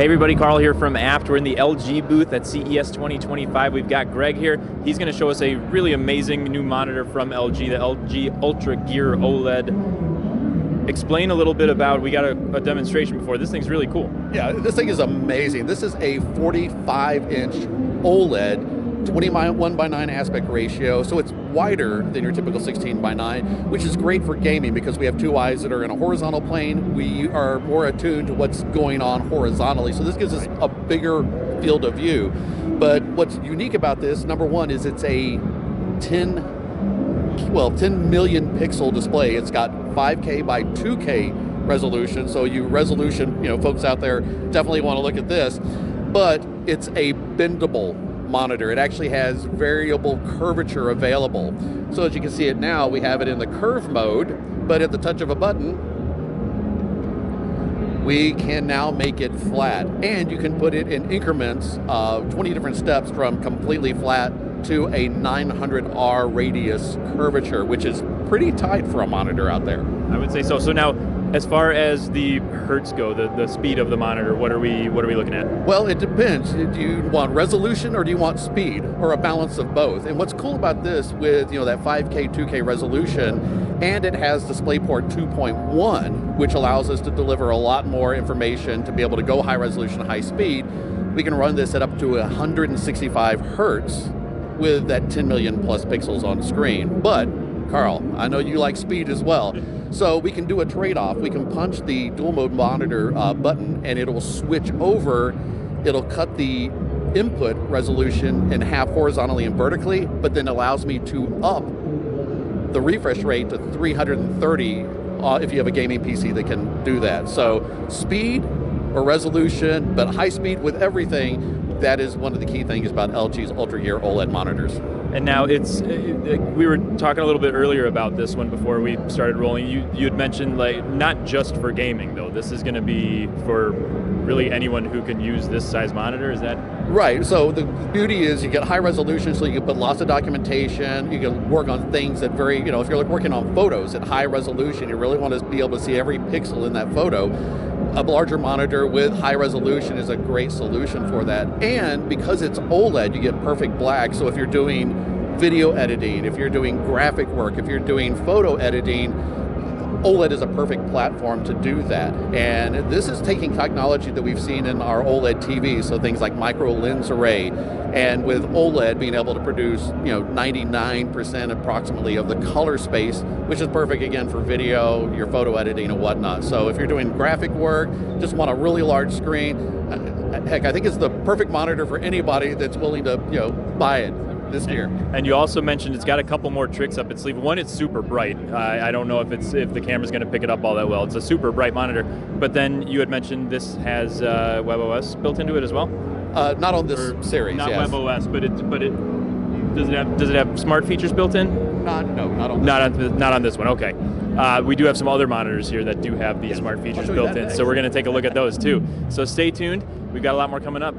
Hey everybody, Carl here from Apt. We're in the LG booth at CES 2025. We've got Greg here. He's going to show us a really amazing new monitor from LG, the LG UltraGear OLED. Explain a little bit about, we got a demonstration before. This thing's really cool. Yeah, this thing is amazing. This is a 45-inch OLED, 21:9 aspect ratio, so it's wider than your typical 16:9, which is great for gaming because we have two eyes that are in a horizontal plane. We are more attuned to what's going on horizontally, so this gives us a bigger field of view. But what's unique about this, number one, is it's a 10 million pixel display. It's got 5K by 2K resolution, so folks out there definitely want to look at this. But it's a bendable monitor. It actually has variable curvature available. So as you can see it now, we have it in the curve mode, but at the touch of a button, we can now make it flat. And you can put it in increments of 20 different steps from completely flat to a 900R radius curvature, which is pretty tight for a monitor out there. I would say so. So now, as far as the hertz go, the speed of the monitor, what are we looking at? Well, it depends. Do you want resolution or do you want speed, or a balance of both? And what's cool about this with that 5K, 2K resolution, and it has DisplayPort 2.1, which allows us to deliver a lot more information to be able to go high resolution, high speed. We can run this at up to 165 hertz with that 10 million plus pixels on screen. But Carl, I know you like speed as well. So we can do a trade-off. We can punch the dual mode monitor button and it'll switch over. It'll cut the input resolution in half horizontally and vertically, but then allows me to up the refresh rate to 330 if you have a gaming PC that can do that. So speed or resolution, but high speed with everything. That is one of the key things about LG's UltraGear OLED monitors. And now we were talking a little bit earlier about this one before we started rolling. You had mentioned, like, not just for gaming though. This is going to be for really anyone who can use this size monitor, is that? Right, so the beauty is you get high resolution, so you can put lots of documentation, you can work on things that if you're working on photos at high resolution, you really want to be able to see every pixel in that photo. A larger monitor with high resolution is a great solution for that. And because it's OLED, you get perfect black, so if you're doing video editing, if you're doing graphic work, if you're doing photo editing, OLED is a perfect platform to do that. And this is taking technology that we've seen in our OLED TVs, so things like micro lens array, and with OLED being able to produce 99% approximately of the color space, which is perfect again for video, your photo editing and whatnot. So if you're doing graphic work, just want a really large screen, heck, I think it's the perfect monitor for anybody that's willing to buy it this year. And you also mentioned it's got a couple more tricks up its sleeve. One, it's super bright. I don't know if the camera's going to pick it up all that well. It's a super bright monitor. But then you had mentioned this has WebOS built into it as well. Not on this series. Not yes. WebOS, but does it have smart features built in? Not on this. Not on this one. Okay. We do have some other monitors here that do have these smart features built in, so we're going to take a look at those too. So stay tuned. We've got a lot more coming up.